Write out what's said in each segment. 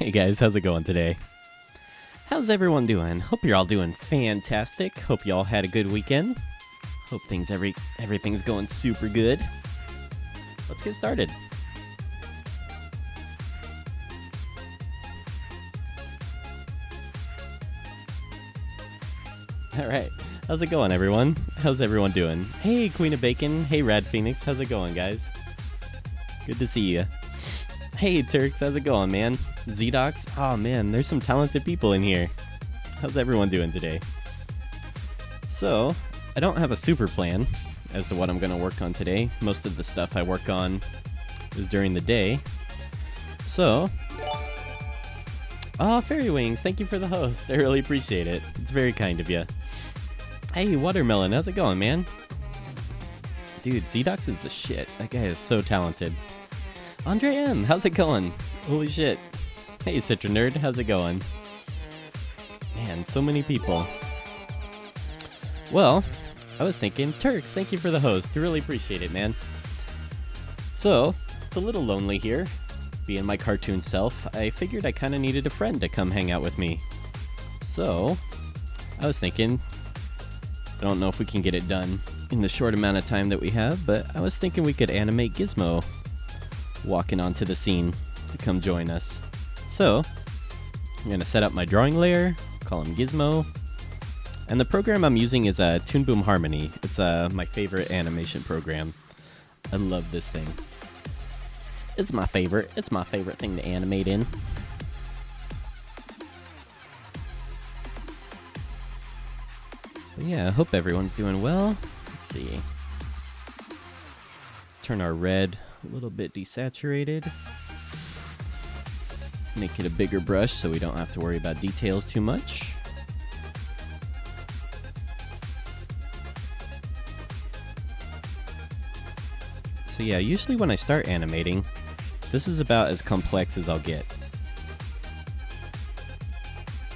Hey guys, how's it going today? How's everyone doing? Hope you're all doing fantastic. Hope you all had a good weekend. Hope everything's going super good. Let's get started. All right. How's it going, everyone? How's everyone doing? Hey, Queen of Bacon. Hey, Rad Phoenix. How's it going, guys? Good to see you. Hey, Turks. How's it going, man? Z-Docs. Oh, man. There's some talented people in here. How's everyone doing today? So, I don't have a super plan as to what I'm going to work on today. Most of the stuff I work on is during the day. So, Fairy Wings. Thank you for the host. I really appreciate it. It's very kind of you. Hey, Watermelon, how's it going, man? Dude, Z-Docs is the shit. That guy is so talented. Andre M, how's it going? Holy shit. Hey, Citra Nerd, how's it going? Man, so many people. Well, I was thinking, Turks, thank you for the host. I really appreciate it, man. So, it's a little lonely here. Being my cartoon self, I figured I kind of needed a friend to come hang out with me. So, I was thinking, I don't know if we can get it done in the short amount of time that we have, but I was thinking we could animate Gizmo walking onto the scene to come join us. So, I'm going to set up my drawing layer, call him Gizmo, and the program I'm using is Toon Boom Harmony. It's my favorite animation program. I love this thing. It's my favorite. It's my favorite thing to animate in. But yeah, I hope everyone's doing well. Let's see. Let's turn our red a little bit desaturated. Make it a bigger brush so we don't have to worry about details too much. So yeah, usually when I start animating, this is about as complex as I'll get.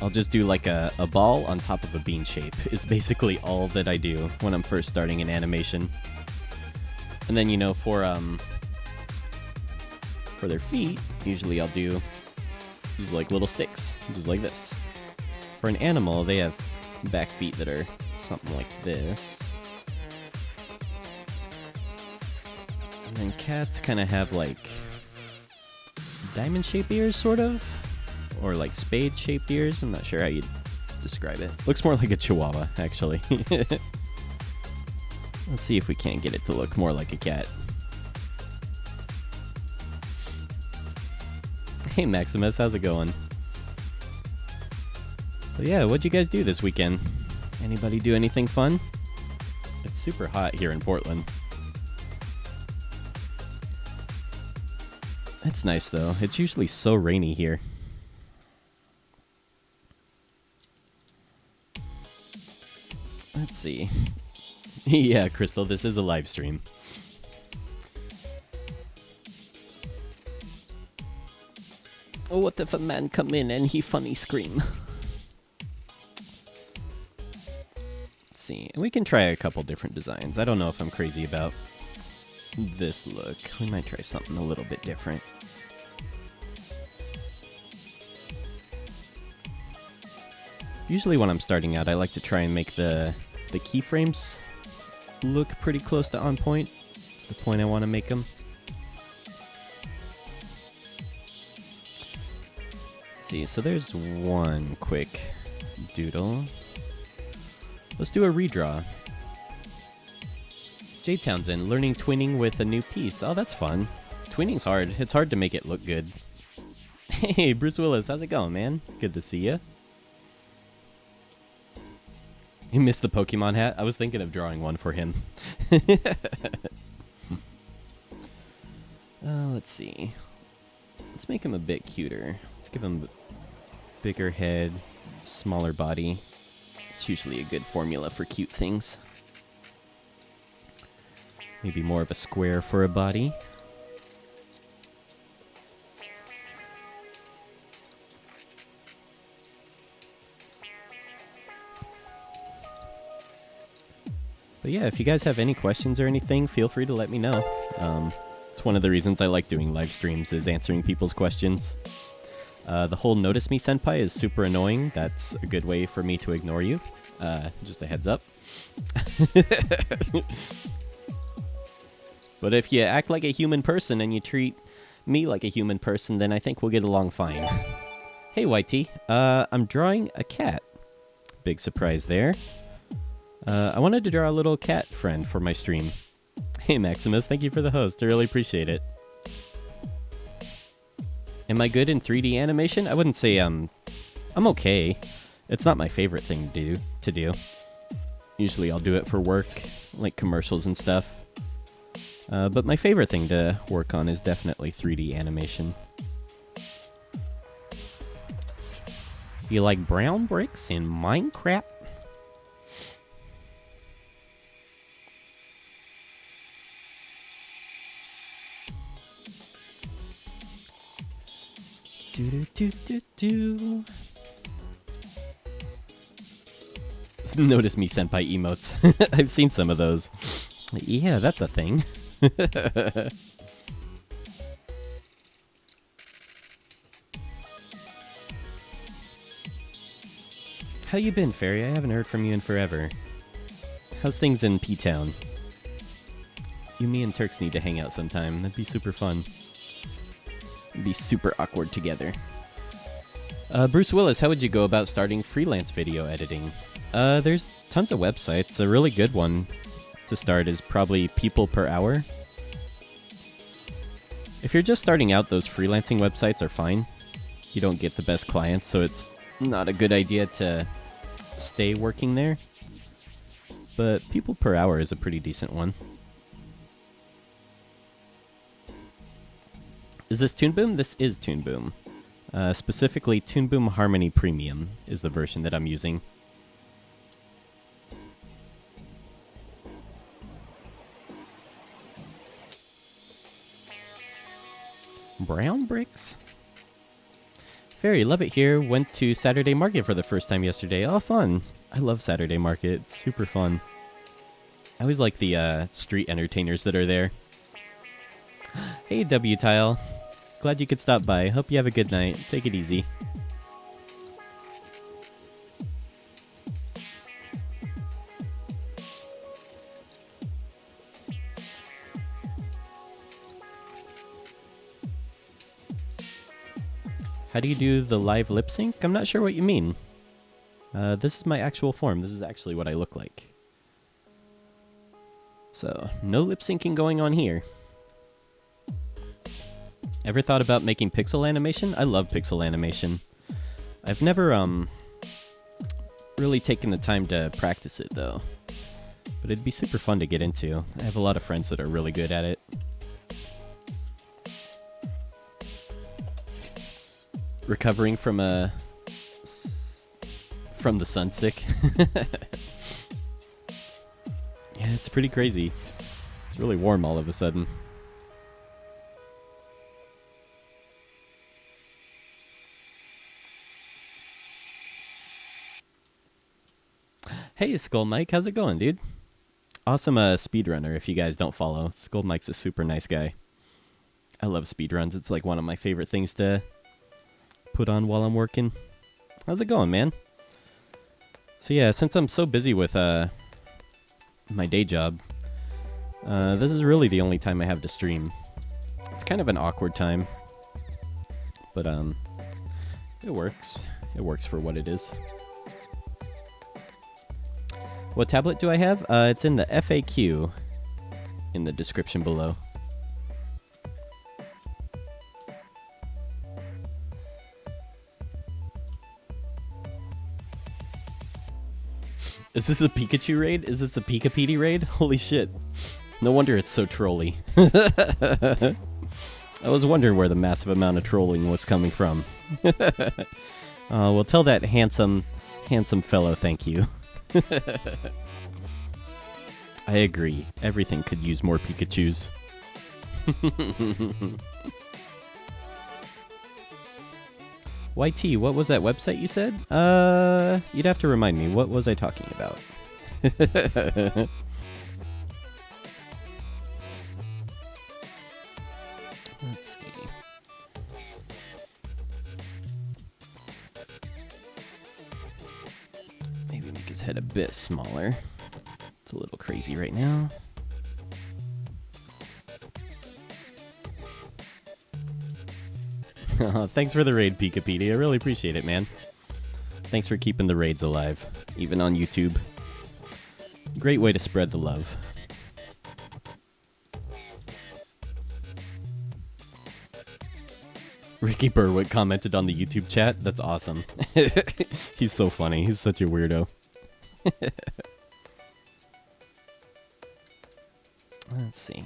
I'll just do like a ball on top of a bean shape is basically all that I do when I'm first starting an animation. And then, you know, for their feet, usually I'll do just like little sticks, just like this. For an animal, they have back feet that are something like this. And then cats kind of have like diamond-shaped ears, sort of. Or like spade-shaped ears. I'm not sure how you'd describe it. Looks more like a chihuahua, actually. Let's see if we can't get it to look more like a cat. Hey Maximus, how's it going? But yeah, what'd you guys do this weekend? Anybody do anything fun? It's super hot here in Portland. It's nice though. It's usually so rainy here. Let's see. Yeah, Crystal, this is a live stream. Oh, what if a man come in and he funny scream? Let's see. And we can try a couple different designs. I don't know if I'm crazy about this look. We might try something a little bit different. Usually when I'm starting out, I like to try and make the keyframes look pretty close to on point. It's the point I want to make them. Let's see, so there's one quick doodle. Let's do a redraw. Jay Townsend, learning twinning with a new piece. Oh, that's fun. Twinning's hard. It's hard to make it look good. Hey, Bruce Willis, how's it going, man? Good to see you. You missed the Pokemon hat? I was thinking of drawing one for him. Let's see. Let's make him a bit cuter. Let's give him a bigger head, smaller body. It's usually a good formula for cute things. Maybe more of a square for a body. But yeah, if you guys have any questions or anything, feel free to let me know. It's one of the reasons I like doing live streams, is answering people's questions. The whole notice me senpai is super annoying. That's a good way for me to ignore you. Just a heads up. But if you act like a human person and you treat me like a human person, then I think we'll get along fine. Hey, YT. I'm drawing a cat. Big surprise there. I wanted to draw a little cat friend for my stream. Hey, Maximus. Thank you for the host. I really appreciate it. Am I good in 3D animation? I wouldn't say I'm okay. It's not my favorite thing to do. Usually I'll do it for work, like commercials and stuff. But my favorite thing to work on is definitely 3D animation. You like brown bricks in Minecraft? Do. Notice me senpai emotes. I've seen some of those. Yeah, that's a thing. How you been, Fairy? I haven't heard from you in forever. How's things in P-Town? You, me, and Turks need to hang out sometime. That'd be super fun. It'd be super awkward together. Bruce Willis, how would you go about starting freelance video editing? There's tons of websites. A really good one to start is probably People Per Hour. If you're just starting out, those freelancing websites are fine. You don't get the best clients, so it's not a good idea to stay working there. But People Per Hour is a pretty decent one. Is this Toon Boom? This is Toon Boom. Specifically, Toon Boom Harmony Premium is the version that I'm using. Brown bricks? Fairy, love it here. Went to Saturday Market for the first time yesterday. Oh, fun. I love Saturday Market. It's super fun. I always like the street entertainers that are there. Hey, W-Tile. Glad you could stop by. Hope you have a good night. Take it easy. How do you do the live lip sync? I'm not sure what you mean. This is my actual form. This is actually what I look like. So, no lip syncing going on here. Ever thought about making pixel animation? I love pixel animation. I've never really taken the time to practice it though. But it'd be super fun to get into. I have a lot of friends that are really good at it. Recovering from the sun sick. Yeah, it's pretty crazy. It's really warm all of a sudden. Hey, Skull Mike, how's it going, dude? Awesome speedrunner, if you guys don't follow. Skull Mike's a super nice guy. I love speedruns. It's like one of my favorite things to put on while I'm working. How's it going, man? So yeah, since I'm so busy with my day job, this is really the only time I have to stream. It's kind of an awkward time, but it works. It works for what it is. What tablet do I have? It's in the F.A.Q in the description below. Is this a Pikachu raid? Is this a Pika-Petey raid? Holy shit. No wonder it's so trolly. I was wondering where the massive amount of trolling was coming from. Well, tell that handsome fellow thank you. I agree. Everything could use more Pikachus. YT, what was that website you said? You'd have to remind me. What was I talking about? Let's see. his head a bit smaller. It's a little crazy right now. Thanks for the raid, Pikapedia. I really appreciate it, man. Thanks for keeping the raids alive, even on YouTube. Great way to spread the love. Ricky Berwick commented on the YouTube chat. That's awesome. He's so funny. He's such a weirdo. Let's see.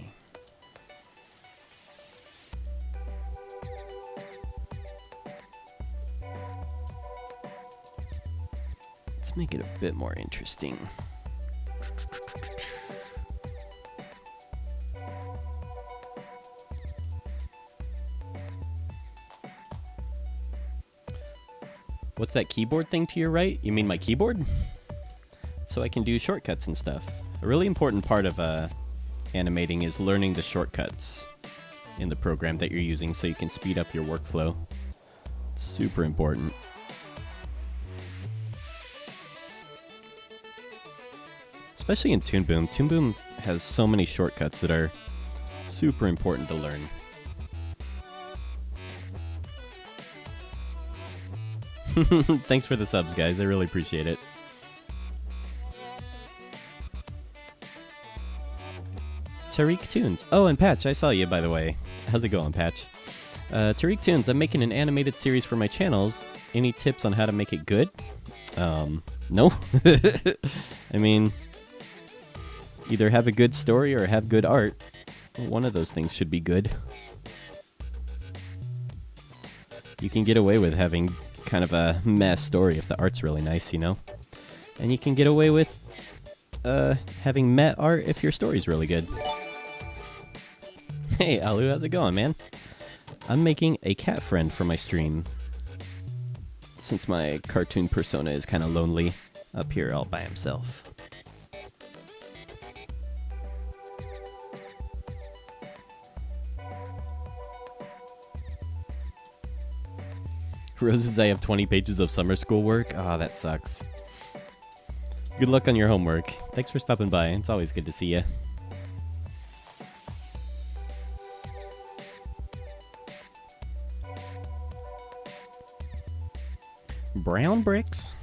Let's make it a bit more interesting. What's that keyboard thing to your right? You mean my keyboard? So I can do shortcuts and stuff. A really important part of animating is learning the shortcuts in the program that you're using so you can speed up your workflow. It's super important. Especially in Toon Boom. Toon Boom has so many shortcuts that are super important to learn. Thanks for the subs, guys. I really appreciate it. Tariq Tunes. Oh, and Patch, I saw you, by the way. How's it going, Patch? Tariq Tunes, I'm making an animated series for my channels. Any tips on how to make it good? No. I mean, either have a good story or have good art. One of those things should be good. You can get away with having kind of a mess story if the art's really nice, you know? And you can get away with having meh art if your story's really good. Hey, Alu, how's it going, man? I'm making a cat friend for my stream. Since my cartoon persona is kind of lonely up here all by himself. Roses, I have 20 pages of summer school work. Oh, that sucks. Good luck on your homework. Thanks for stopping by. It's always good to see you. Brown bricks?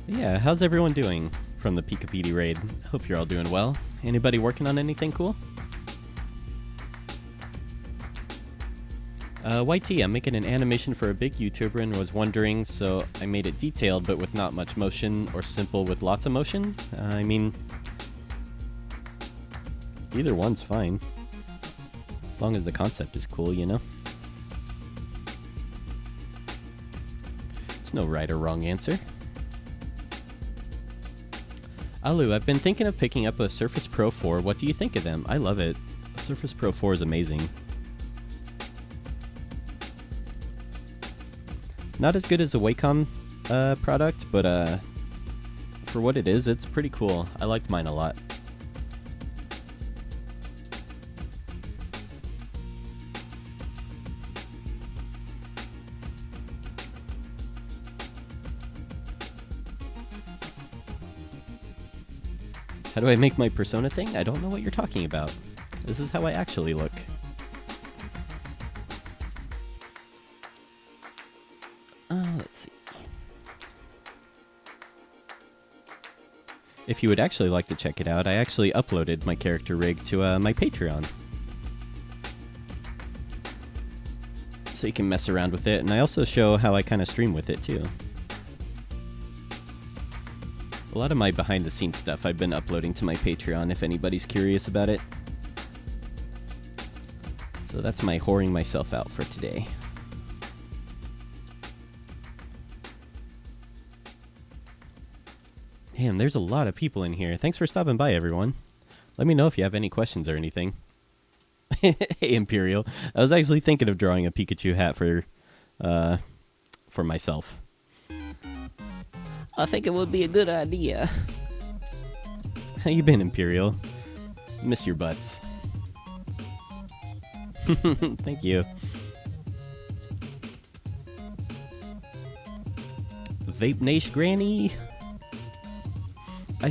Yeah, how's everyone doing from the Pikapedia raid? Hope you're all doing well. Anybody working on anything cool? YT, I'm making an animation for a big YouTuber and was wondering, so I made it detailed but with not much motion, or simple with lots of motion. I mean, either one's fine. As long as the concept is cool, you know? There's no right or wrong answer. Alu, I've been thinking of picking up a Surface Pro 4. What do you think of them? I love it. A Surface Pro 4 is amazing. Not as good as a Wacom product, but for what it is, it's pretty cool. I liked mine a lot. How do I make my persona thing? I don't know what you're talking about. This is how I actually look. Let's see. If you would actually like to check it out, I actually uploaded my character rig to my Patreon. So you can mess around with it, and I also show how I kind of stream with it too. A lot of my behind-the-scenes stuff I've been uploading to my Patreon if anybody's curious about it. So that's my whoring myself out for today. Damn, there's a lot of people in here. Thanks for stopping by, everyone. Let me know if you have any questions or anything. Hey, Imperial. I was actually thinking of drawing a Pikachu hat for myself. I think it would be a good idea. How you been, Imperial? Miss your butts. Thank you. Vape Nash Granny. I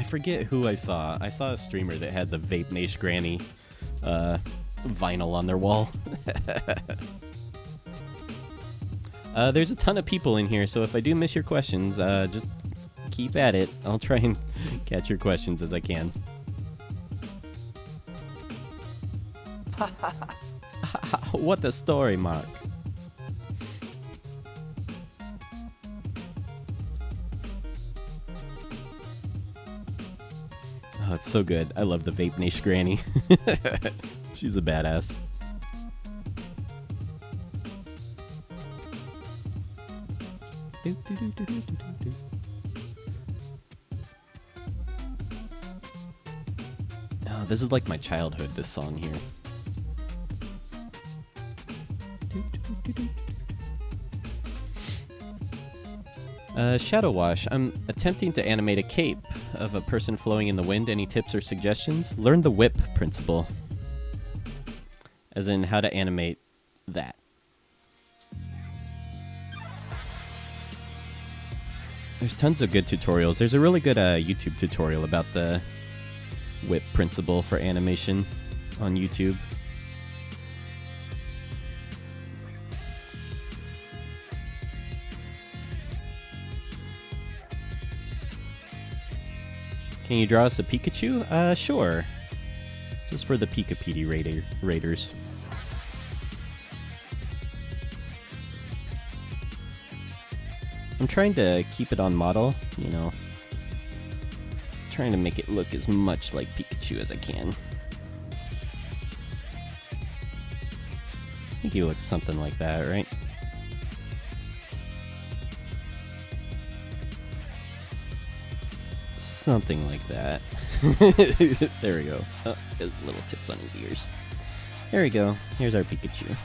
forget who I saw. I saw a streamer that had the Vape Nash Granny vinyl on their wall. There's a ton of people in here, so if I do miss your questions, just keep at it. I'll try and catch your questions as I can. What the story, Mark? Oh, it's so good. I love the Vape Nash Granny. She's a badass. Oh, this is like my childhood, this song here. Shadow Wash. I'm attempting to animate a cape of a person flowing in the wind. Any tips or suggestions? Learn the whip principle. As in how to animate that. There's tons of good tutorials. There's a really good YouTube tutorial about the whip principle for animation on YouTube. Can you draw us a Pikachu? Sure. Just for the Pikapedia raiders. I'm trying to keep it on model, you know. Trying to make it look as much like Pikachu as I can. I think he looks something like that, right? Something like that. There we go. Oh, there's little tips on his ears. There we go. Here's our Pikachu.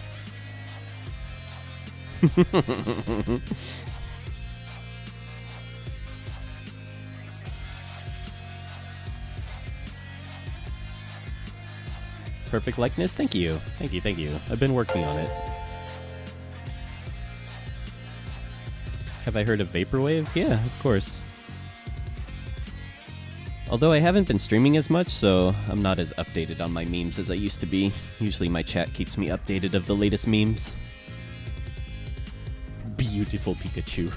Perfect likeness? Thank you. Thank you, thank you. I've been working on it. Have I heard of Vaporwave? Yeah, of course. Although I haven't been streaming as much, so I'm not as updated on my memes as I used to be. Usually my chat keeps me updated of the latest memes. Beautiful Pikachu.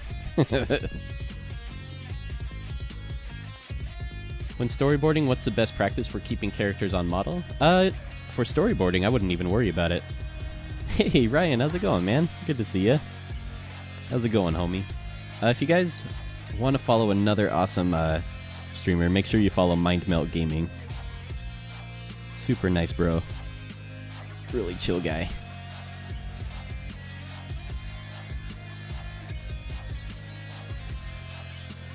When storyboarding, what's the best practice for keeping characters on model? For storyboarding, I wouldn't even worry about it. Hey, Ryan, how's it going, man? Good to see ya. How's it going, homie? If you guys want to follow another awesome streamer, make sure you follow Mindmelt Gaming. Super nice bro. Really chill guy.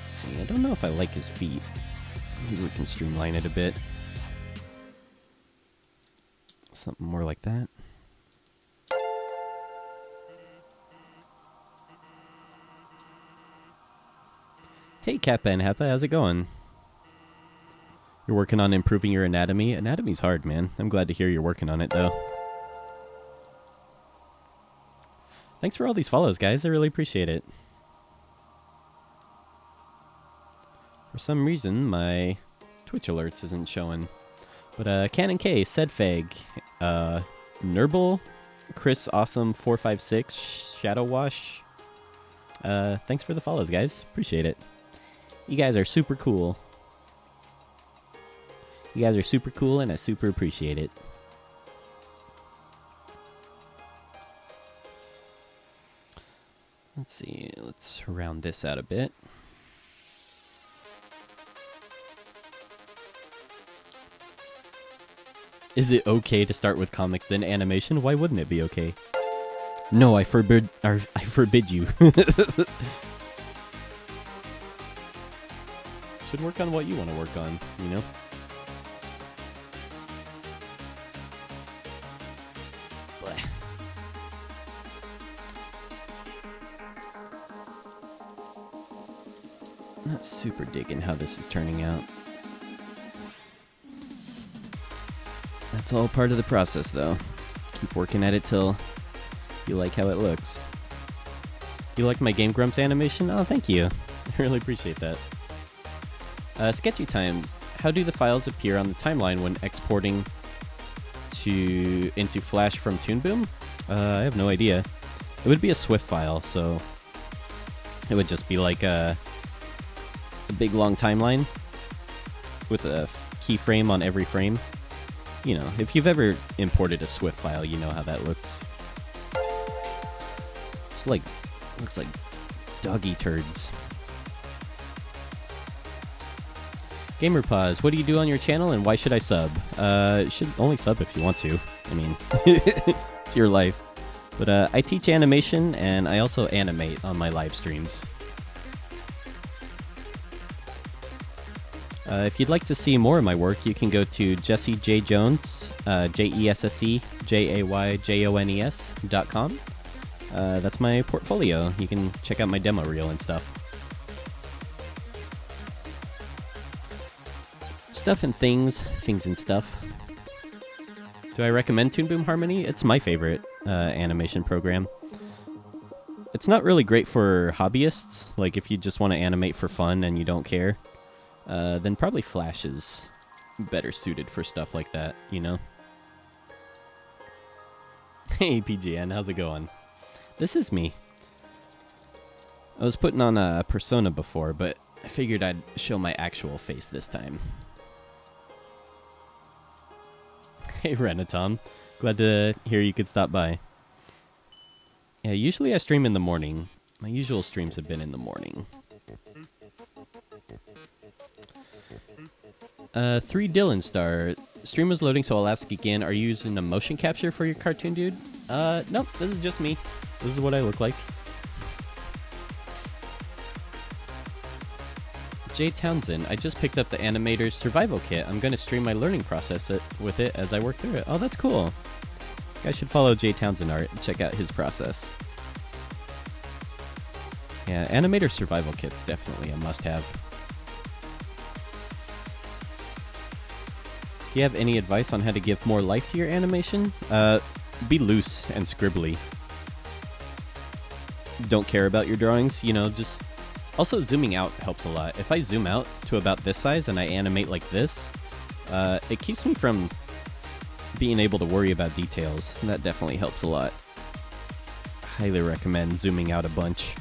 Let's see, I don't know if I like his feet. Maybe we can streamline it a bit. Something more like that. Hey Kappa and Heppa, how's it going? You're working on improving your anatomy? Anatomy's hard, man. I'm glad to hear you're working on it, though. Thanks for all these follows, guys. I really appreciate it. For some reason, my Twitch alerts isn't showing. But Canon K, said F.A.Q, Nurble, Chris Awesome 456, Shadow Wash. Thanks for the follows, guys. Appreciate it. You guys are super cool. You guys are super cool, and I super appreciate it. Let's see. Let's round this out a bit. Is it okay to start with comics then animation? Why wouldn't it be okay? No, I forbid you. should work on what you want to work on, you know? Blech. Not super digging how this is turning out. That's all part of the process, though. Keep working at it till you like how it looks. You like my Game Grumps animation? Oh, thank you. I really appreciate that. Sketchy times. How do the files appear on the timeline when exporting into Flash from Toon Boom? I have no idea. It would be a Swift file, so it would just be like a big long timeline with a keyframe on every frame. You know, if you've ever imported a Swift file, you know how that looks. It's like, looks like doggy turds. Gamer Pause, what do you do on your channel and why should I sub? You should only sub if you want to. I mean, it's your life. But I teach animation and I also animate on my live streams. If you'd like to see more of my work, you can go to Jesse J. Jones, JessieJones.com. That's my portfolio. You can check out my demo reel and stuff. Stuff and things and stuff. Do I recommend Toon Boom Harmony? It's my favorite animation program. It's not really great for hobbyists, like if you just want to animate for fun and you don't care. Then probably Flash is better suited for stuff like that, you know? Hey, PGN, how's it going? This is me. I was putting on a persona before, but I figured I'd show my actual face this time. Hey, Renatom. Glad to hear you could stop by. Yeah, usually I stream in the morning. My usual streams have been in the morning. 3 Dylan Star. Stream was loading, so I'll ask again. Are you using a motion capture for your cartoon, dude? Nope. This is just me. This is what I look like. Jay Townsend. I just picked up the Animator's Survival Kit. I'm going to stream my learning process with it as I work through it. Oh, that's cool. You guys should follow Jay Townsend art and check out his process. Yeah, Animator Survival Kit's definitely a must-have. Do you have any advice on how to give more life to your animation? Be loose and scribbly. Don't care about your drawings, you know, just... Also, zooming out helps a lot. If I zoom out to about this size and I animate like this, it keeps me from being able to worry about details. And that definitely helps a lot. Highly recommend zooming out a bunch.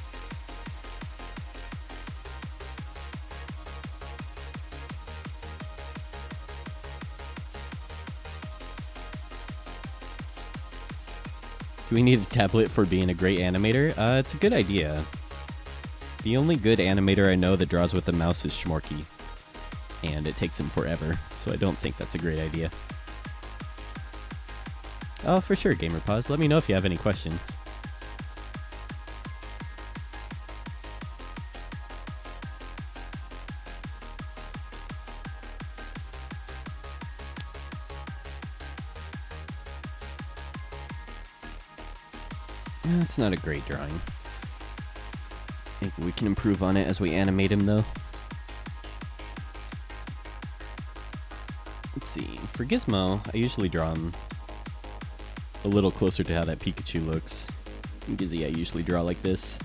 Do we need a tablet for being a great animator? It's a good idea. The only good animator I know that draws with a mouse is Shmorky. And it takes him forever, so I don't think that's a great idea. Oh, for sure, GamerPause. Let me know if you have any questions. That's not a great drawing. I think we can improve on it as we animate him, though. Let's see. For Gizmo, I usually draw him a little closer to how that Pikachu looks. Gizzy, I usually draw like this.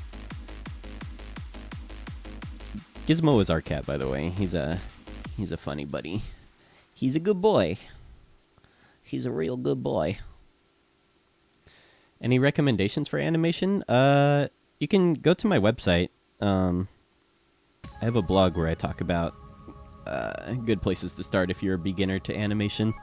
Gizmo is our cat, by the way. He's a funny buddy. He's a good boy. He's a real good boy. Any recommendations for animation? You can go to my website. I have a blog where I talk about good places to start if you're a beginner to animation.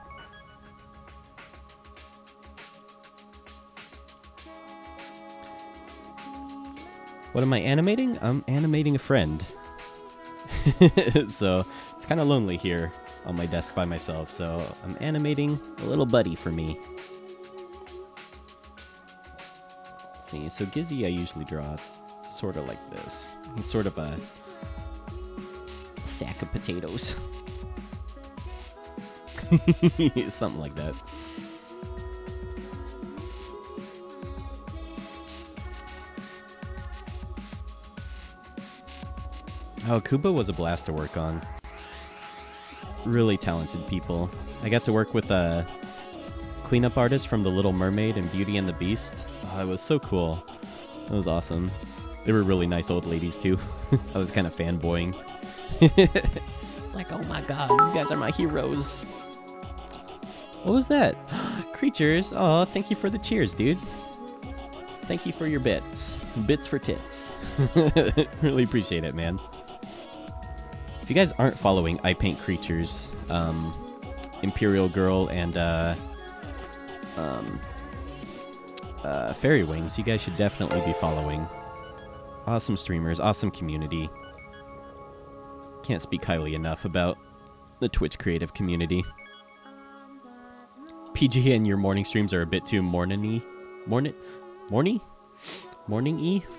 What am I animating? I'm animating a friend. So it's kind of lonely here on my desk by myself, so I'm animating a little buddy for me. See, so Gizzy I usually draw sort of like this. He's sort of a sack of potatoes. Something like that. Oh, Kuba was a blast to work on. Really talented people. I got to work with a cleanup artist from The Little Mermaid and Beauty and the Beast. Oh, it was so cool. It was awesome. They were really nice old ladies, too. I was kind of fanboying. It's like, oh my god, you guys are my heroes. What was that? Creatures. Oh, thank you for the cheers, dude. Thank you for your bits. Bits for tits. Really appreciate it, man. If you guys aren't following I Paint Creatures, Imperial Girl and Fairy Wings, you guys should definitely be following. Awesome streamers, awesome community. Can't speak highly enough about the Twitch creative community. PG and your morning streams are a bit too morning-y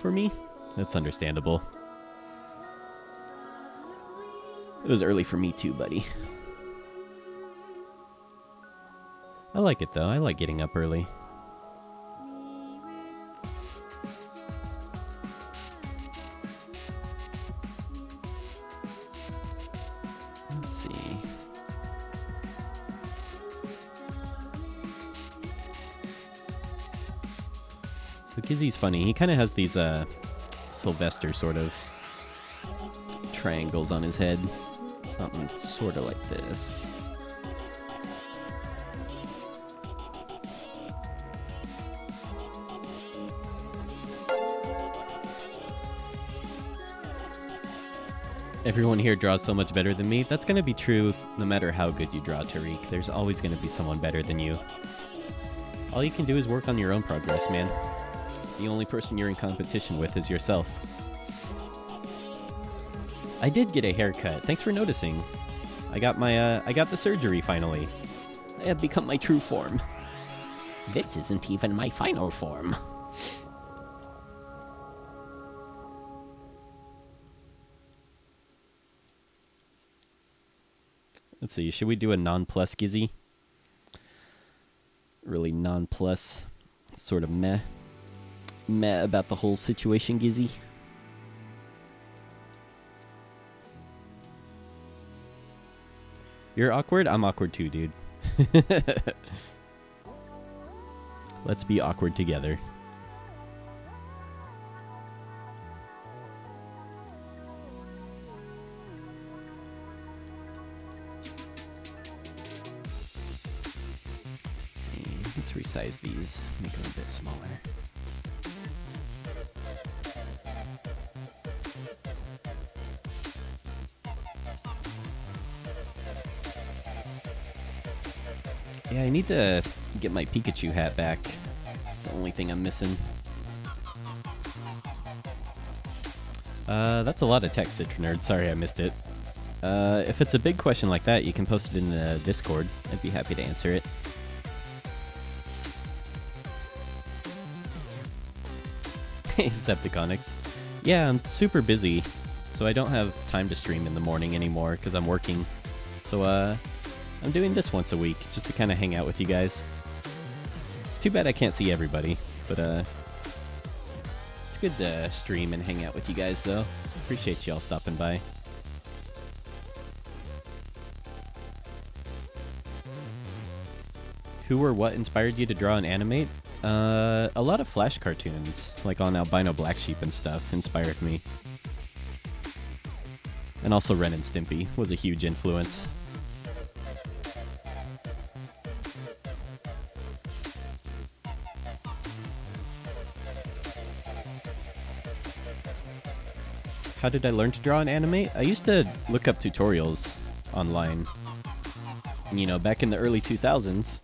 for me. That's understandable. It was early for me too, buddy. I like it though. I like getting up early. Let's see. So Gizzy's funny. He kind of has these Sylvester sort of triangles on his head. Something sort of like this. Everyone here draws so much better than me. That's going to be true no matter how good you draw, Tariq. There's always going to be someone better than you. All you can do is work on your own progress, man. The only person you're in competition with is yourself. I did get a haircut. Thanks for noticing. I got the surgery finally. I have become my true form. This isn't even my final form. Let's see, should we do a non-plus Gizzy? Really non-plus, sort of meh about the whole situation, Gizzy. You're awkward? I'm awkward too, dude. Let's be awkward together. Let's see. Let's resize these. Make them a bit smaller. Yeah, I need to get my Pikachu hat back. It's the only thing I'm missing. That's a lot of text, Citronerd. Sorry I missed it. If it's a big question like that, you can post it in the Discord. I'd be happy to answer it. Hey, Septiconics. Yeah, I'm super busy, so I don't have time to stream in the morning anymore because I'm working. So, I'm doing this once a week, just to kind of hang out with you guys. It's too bad I can't see everybody, but it's good to stream and hang out with you guys, though. Appreciate y'all stopping by. Who or what inspired you to draw and animate? A lot of Flash cartoons, like on Albino Black Sheep and stuff, inspired me. And also Ren and Stimpy was a huge influence. How did I learn to draw and animate? I used to look up tutorials online. You know, back in the early 2000s,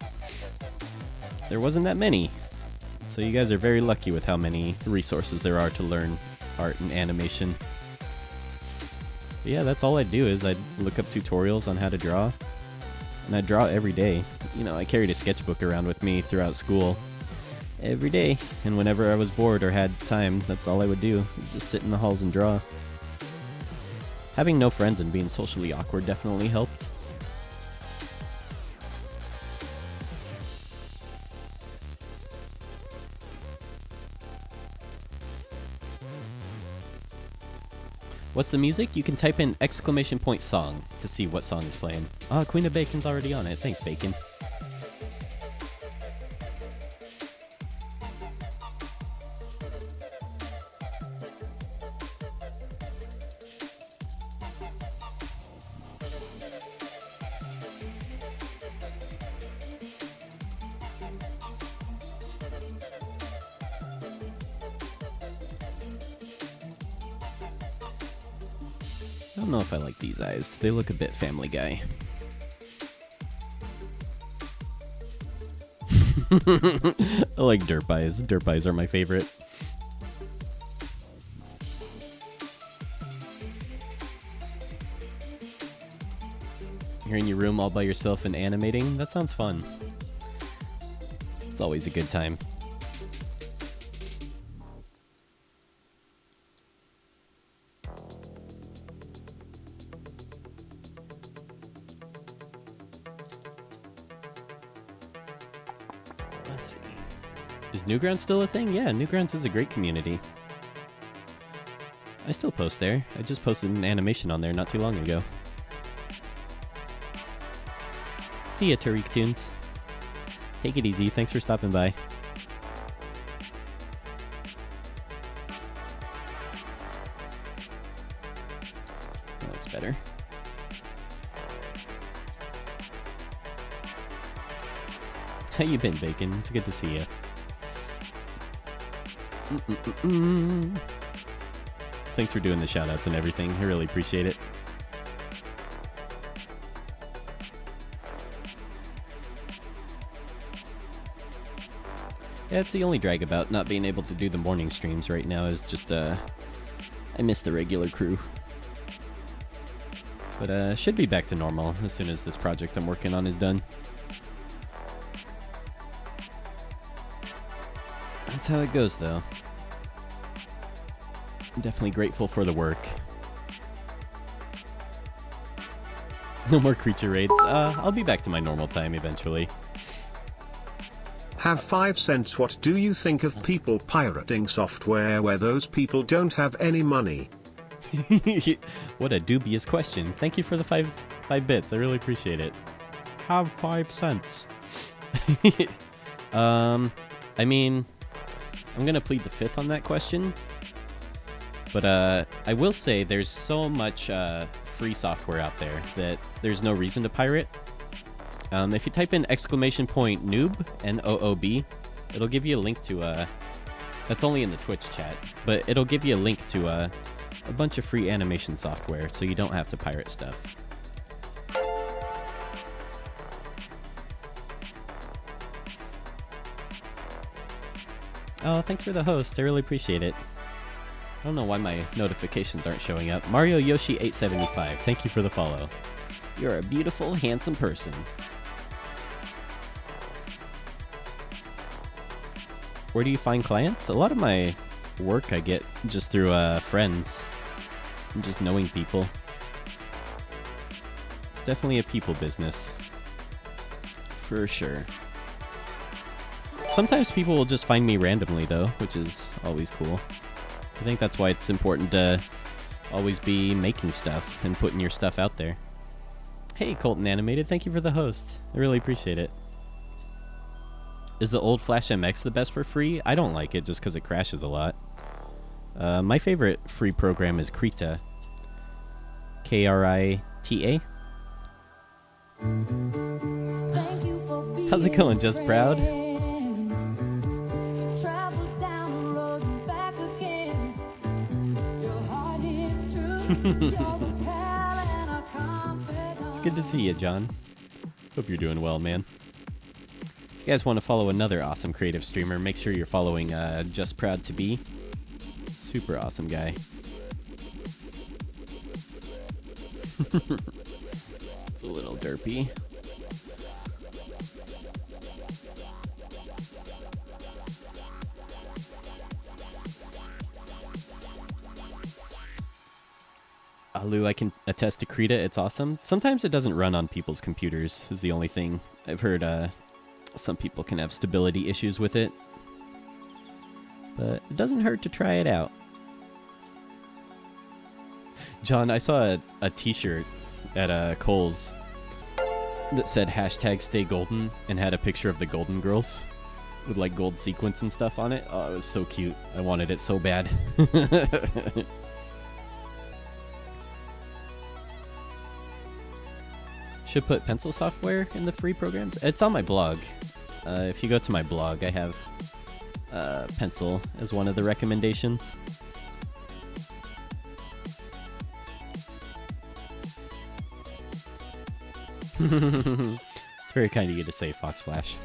there wasn't that many. So you guys are very lucky with how many resources there are to learn art and animation. But yeah, that's all I do is I look up tutorials on how to draw. And I draw every day. You know, I carried a sketchbook around with me throughout school. Every day. And whenever I was bored or had time, that's all I would do. Was just sit in the halls and draw. Having no friends and being socially awkward definitely helped. What's the music? You can type in !song to see what song is playing. Oh, Queen of Bacon's already on it. Thanks, Bacon. I don't know if I like these eyes. They look a bit Family Guy. I like derp eyes. Derp eyes are my favorite. You're in your room all by yourself and animating? That sounds fun. It's always a good time. Let's see. Is Newgrounds still a thing? Yeah, Newgrounds is a great community. I still post there. I just posted an animation on there not too long ago. See ya, Tariq Tunes. Take it easy. Thanks for stopping by. That looks better. How you been, Bacon? It's good to see you. Thanks for doing the shoutouts and everything. I really appreciate it. Yeah, it's the only drag about not being able to do the morning streams right now is just, I miss the regular crew. But, should be back to normal as soon as this project I'm working on is done. That's how it goes, though. I'm definitely grateful for the work. No more creature raids. I'll be back to my normal time eventually. Have 5 cents. What do you think of people pirating software where those people don't have any money? What a dubious question. Thank you for the 5 bits. I really appreciate it. Have 5 cents. I mean, I'm gonna plead the fifth on that question. But I will say there's so much free software out there that there's no reason to pirate. If you type in !noob, N-O-O-B, it'll give you a link to, that's only in the Twitch chat, but it'll give you a link to a bunch of free animation software, so you don't have to pirate stuff. Oh, thanks for the host. I really appreciate it. I don't know why my notifications aren't showing up. Mario Yoshi 875, thank you for the follow. You're a beautiful, handsome person. Where do you find clients? A lot of my work I get just through friends and just knowing people. It's definitely a people business. For sure. Sometimes people will just find me randomly though, which is always cool. I think that's why it's important to always be making stuff and putting your stuff out there. Hey, Colton Animated, thank you for the host. I really appreciate it. Is the old Flash MX the best for free? I don't like it just because it crashes a lot. My favorite free program is Krita. K-R-I-T-A. How's it going, Just Proud? It's good to see you, John. Hope you're doing well, man. If you guys want to follow another awesome creative streamer, make sure you're following Just Proud to Be. Super awesome guy. It's a little derpy. Alu, I can attest to Krita. It's awesome. Sometimes it doesn't run on people's computers, is the only thing. I've heard some people can have stability issues with it. But it doesn't hurt to try it out. John, I saw a t-shirt at Kohl's that said hashtag stay golden and had a picture of the Golden Girls with like gold sequins and stuff on it. Oh, it was so cute. I wanted it so bad. Should put pencil software in the free programs. It's on my blog. If you go to my blog, I have pencil as one of the recommendations. It's very kind of you to say, Fox Flash.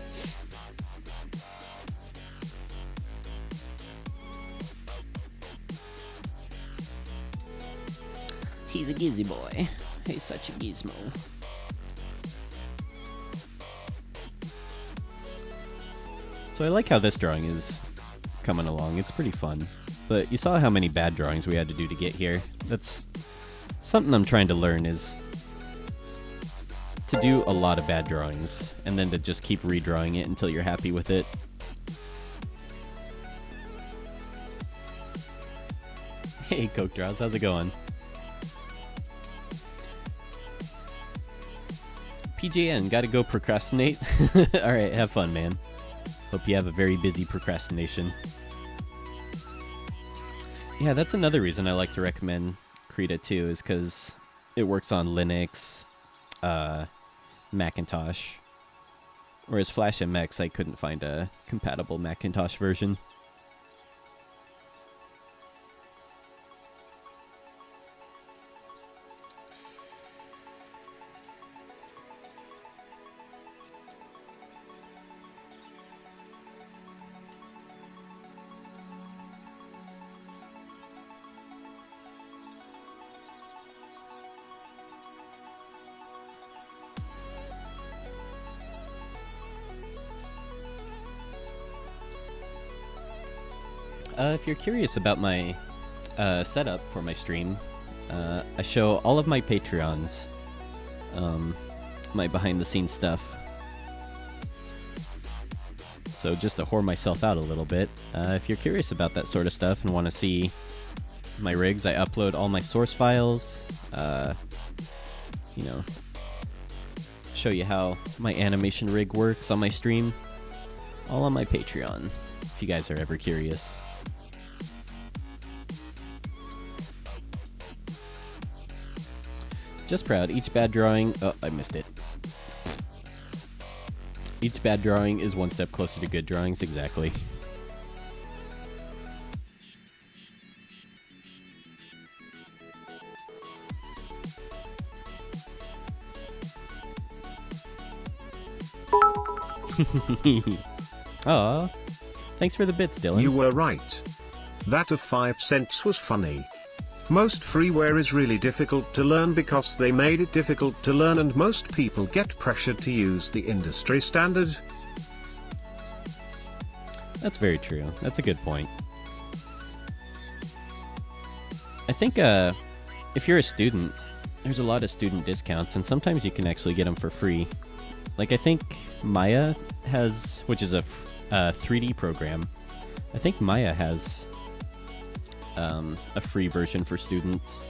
He's a gizzy boy. He's such a gizmo. So I like how this drawing is coming along. It's pretty fun. But you saw how many bad drawings we had to do to get here. That's something I'm trying to learn, is to do a lot of bad drawings and then to just keep redrawing it until you're happy with it. Hey, Coke Draws, how's it going? PJN, gotta go procrastinate. Alright, have fun, man. Hope you have a very busy procrastination. Yeah, that's another reason I like to recommend Krita too, is because it works on Linux, Macintosh. Whereas Flash MX, I couldn't find a compatible Macintosh version. If you're curious about my setup for my stream, I show all of my Patreons, my behind-the-scenes stuff. So just to whore myself out a little bit, if you're curious about that sort of stuff and want to see my rigs, I upload all my source files, you know, show you how my animation rig works on my stream, all on my Patreon, if you guys are ever curious. Just proud. Each bad drawing... Oh, I missed it. Each bad drawing is one step closer to good drawings. Exactly. Aw. Thanks for the bits, Dylan. You were right. That of 5 cents was funny. Most freeware is really difficult to learn because they made it difficult to learn, and most people get pressured to use the industry standard. That's very true. That's a good point. I think if you're a student, there's a lot of student discounts, and sometimes you can actually get them for free. Like, I think Maya has, which is a 3D program, I think Maya has a free version for students,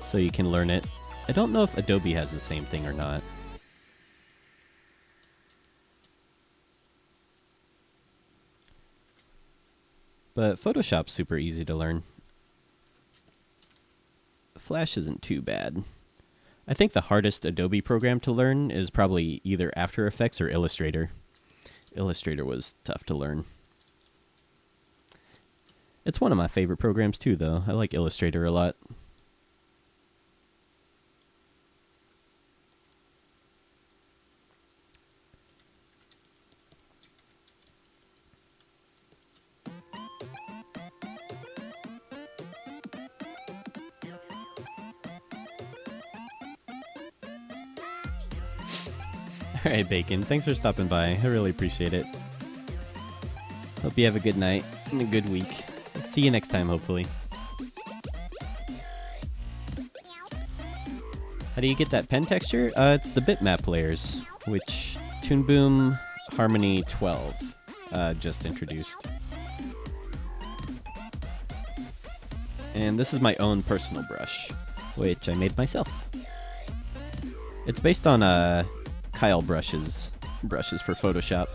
so you can learn it. I don't know if Adobe has the same thing or not. But Photoshop's super easy to learn. Flash isn't too bad. I think the hardest Adobe program to learn is probably either After Effects or Illustrator. Illustrator was tough to learn. It's one of my favorite programs too, though. I like Illustrator a lot. Alright, Bacon. Thanks for stopping by. I really appreciate it. Hope you have a good night and a good week. See you next time, hopefully. How do you get that pen texture? It's the bitmap layers, which Toon Boom Harmony 12 just introduced. And this is my own personal brush, which I made myself. It's based on Kyle brushes for Photoshop.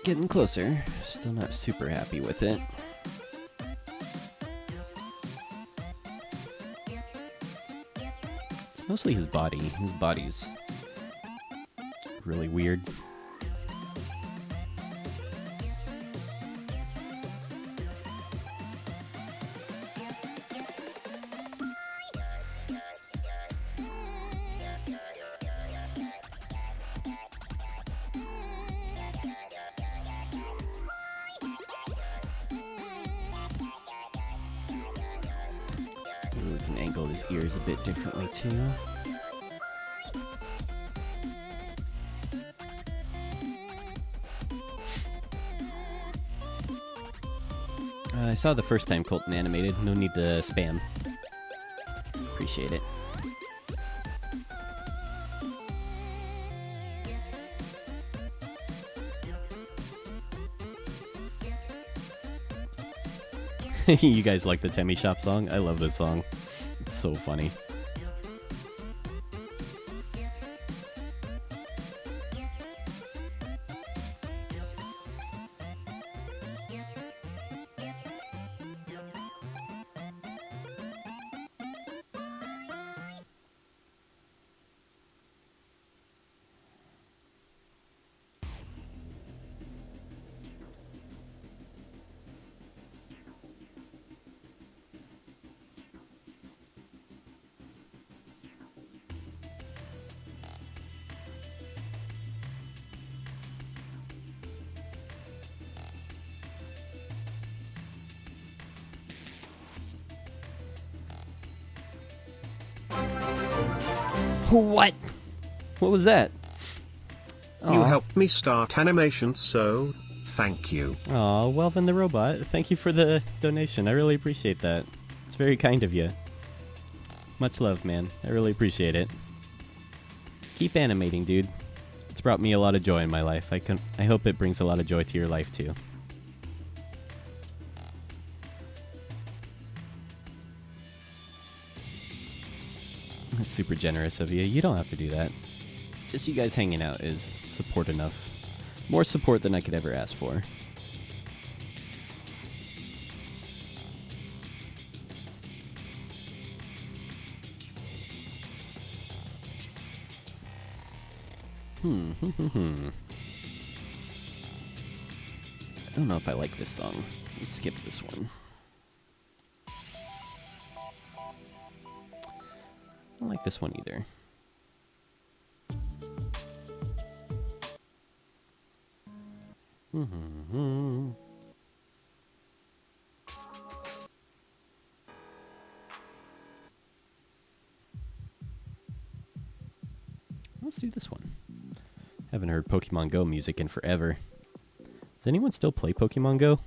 Getting closer. Still not super happy with it. It's mostly his body. His body's really weird. We can angle his ears a bit differently too. I saw the first time Colton animated. No need to spam. Appreciate it. You guys like the Temmie Shop song? I love this song. It's so funny. What? What was that? You helped me start animation, so thank you. Oh, Welvin the Robot, thank you for the donation. I really appreciate that. It's very kind of you. Much love, man. I really appreciate it. Keep animating, dude. It's brought me a lot of joy in my life. I hope it brings a lot of joy to your life, too. That's super generous of you. You don't have to do that. Just you guys hanging out is support enough. More support than I could ever ask for. I don't know if I like this song. Let's skip this one. I don't like this one either. Let's do this one. Haven't heard Pokemon Go music in forever. Does anyone still play Pokemon Go?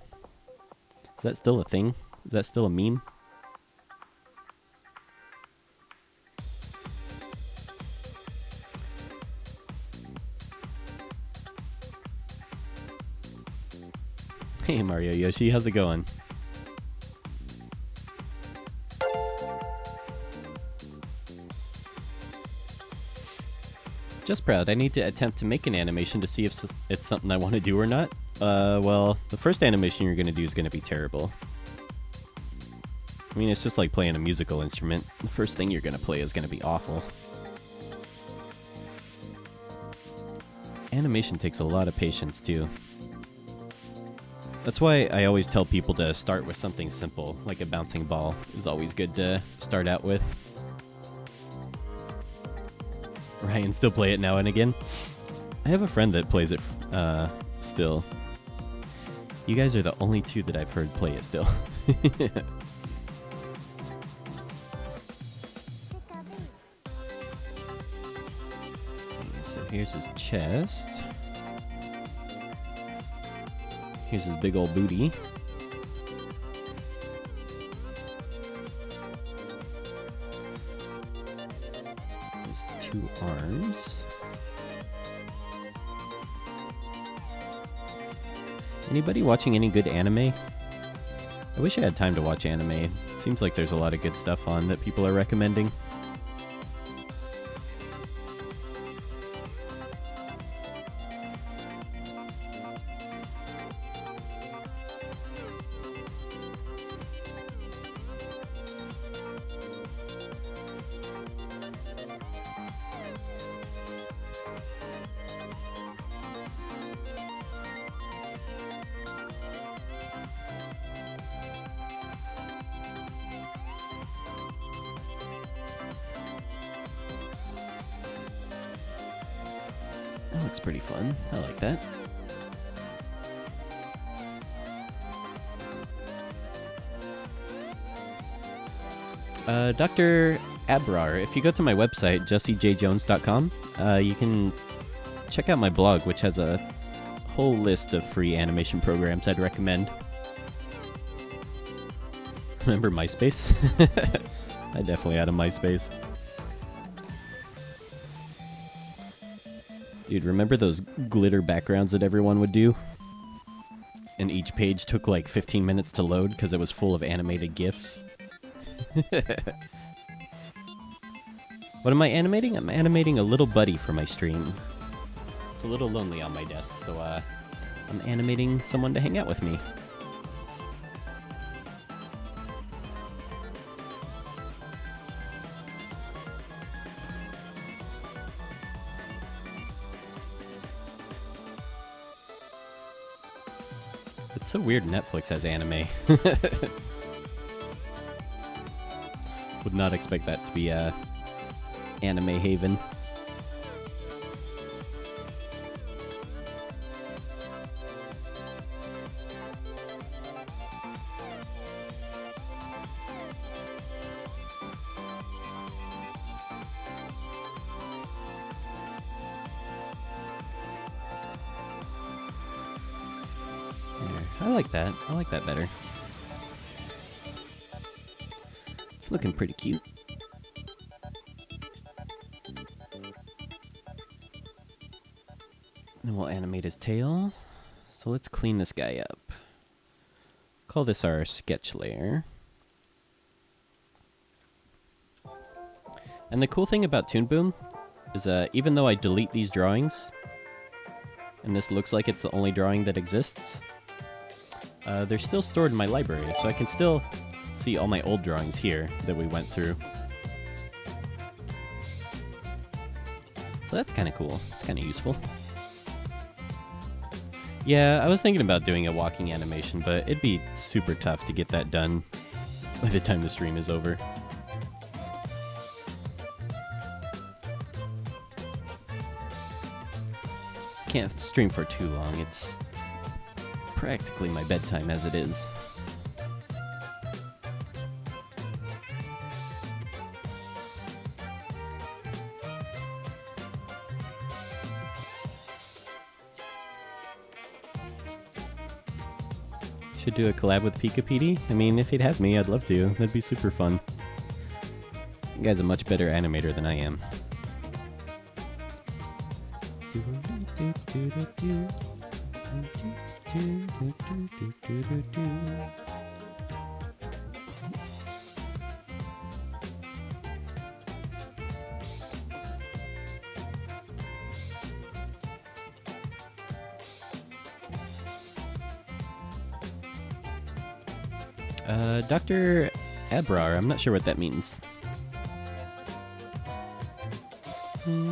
Is that still a thing? Is that still a meme? Hey Mario Yoshi, how's it going? Just proud. I need to attempt to make an animation to see if it's something I want to do or not. Well, the first animation you're going to do is going to be terrible. I mean, it's just like playing a musical instrument. The first thing you're going to play is going to be awful. Animation takes a lot of patience, too. That's why I always tell people to start with something simple, like a bouncing ball is always good to start out with. Ryan still play it now and again. I have a friend that plays it still. You guys are the only two that I've heard play it still. So here's his chest. Here's his big old booty. His 2 arms. Anybody watching any good anime? I wish I had time to watch anime. It seems like there's a lot of good stuff on that people are recommending. That looks pretty fun. I like that. Dr. Abrar, if you go to my website, jessejjones.com, you can check out my blog, which has a whole list of free animation programs I'd recommend. Remember MySpace? I definitely had a MySpace. Dude, remember those glitter backgrounds that everyone would do? And each page took like 15 minutes to load because it was full of animated GIFs? What am I animating? I'm animating a little buddy for my stream. It's a little lonely on my desk, so I'm animating someone to hang out with me. It's so weird Netflix has anime. Would not expect that to be a anime haven. I like that. I like that better. It's looking pretty cute. Then we'll animate his tail. So let's clean this guy up. Call this our sketch layer. And the cool thing about Toon Boom is even though I delete these drawings, and this looks like it's the only drawing that exists, they're still stored in my library, so I can still see all my old drawings here that we went through. So that's kind of cool. It's kind of useful. Yeah, I was thinking about doing a walking animation, but it'd be super tough to get that done by the time the stream is over. Can't stream for too long. It's practically my bedtime as it is. Should do a collab with Pika PD? I mean, if he'd have me, I'd love to. That'd be super fun. You guy's a much better animator than I am. Dr. Abrar, I'm not sure what that means. The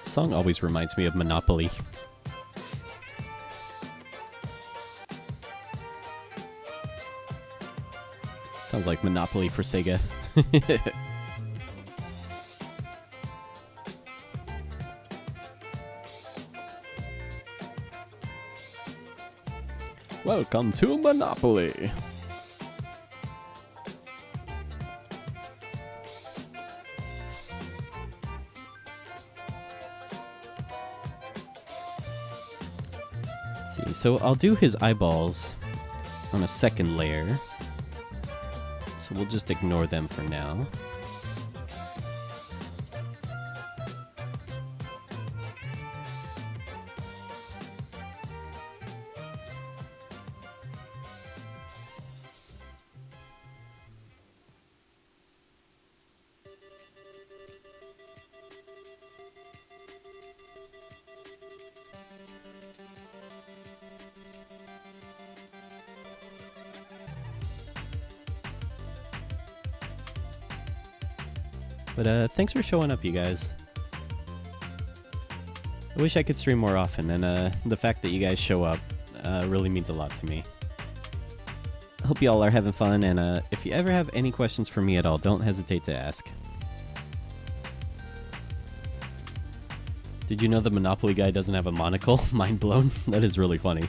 song always reminds me of Monopoly. Sounds like Monopoly for Sega. Welcome to Monopoly. Let's see, so I'll do his eyeballs on a second layer. So we'll just ignore them for now. But thanks for showing up, you guys. I wish I could stream more often, and the fact that you guys show up really means a lot to me. I hope you all are having fun, and if you ever have any questions for me at all, don't hesitate to ask. Did you know the Monopoly guy doesn't have a monocle? Mind blown. That is really funny.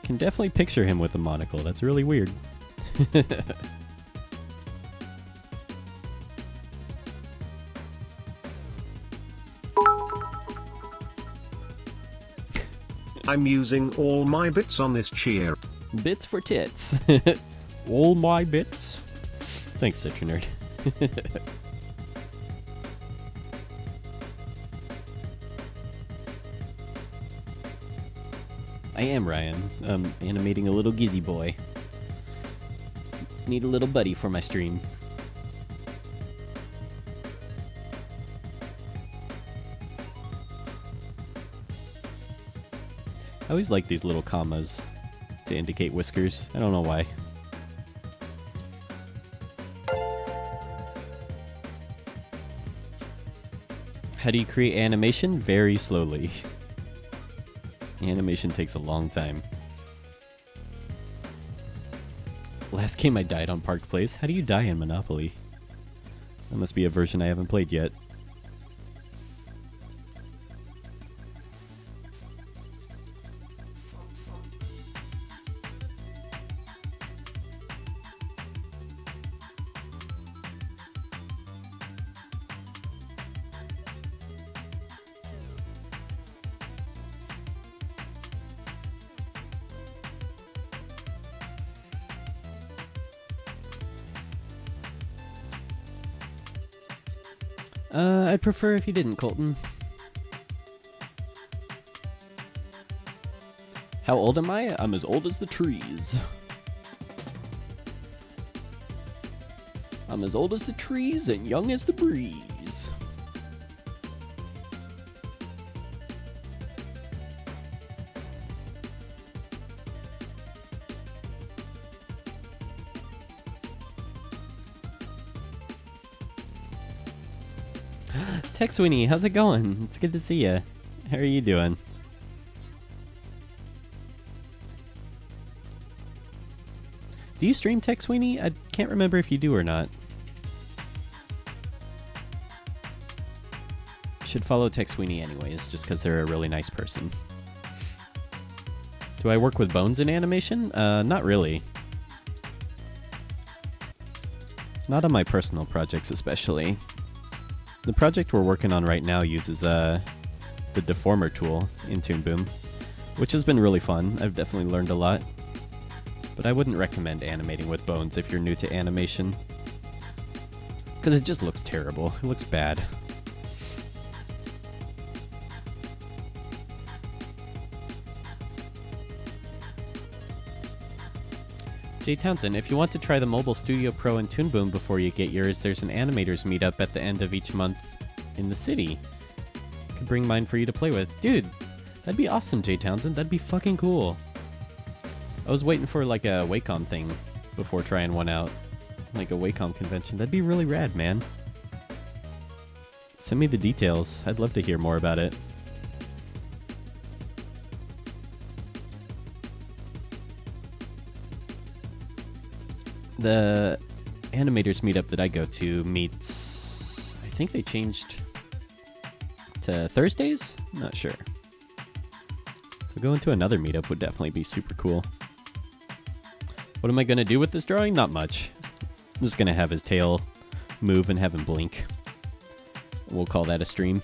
Can definitely picture him with a monocle. That's really weird. I'm using all my bits on this cheer. Bits for tits. All my bits. Thanks, such a nerd. I am Ryan. I'm animating a little Gizzy boy. Need a little buddy for my stream. I always like these little commas to indicate whiskers. I don't know why. How do you create animation? Very slowly. Animation takes a long time. Last game I died on Park Place. How do you die in Monopoly? That must be a version I haven't played yet. I'd prefer if you didn't, Colton. How old am I? I'm as old as the trees. I'm as old as the trees and young as the breeze. Tex Winnie, how's it going? It's good to see you. How are you doing? Do you stream Tex Winnie? I can't remember if you do or not. Should follow Tex Winnie anyways, just because they're a really nice person. Do I work with bones in animation? Not really. Not on my personal projects especially. The project we're working on right now uses the deformer tool in Toon Boom, which has been really fun. I've definitely learned a lot. But I wouldn't recommend animating with bones if you're new to animation, because it just looks terrible. It looks bad. Jay Townsend, if you want to try the Mobile Studio Pro and Toon Boom before you get yours, there's an animators meetup at the end of each month in the city. Could bring mine for you to play with. Dude, that'd be awesome, Jay Townsend. That'd be fucking cool. I was waiting for like a Wacom thing before trying one out. Like a Wacom convention. That'd be really rad, man. Send me the details. I'd love to hear more about it. The animators meetup that I go to meets... I think they changed to Thursdays? I'm not sure. So going to another meetup would definitely be super cool. What am I going to do with this drawing? Not much. I'm just going to have his tail move and have him blink. We'll call that a stream.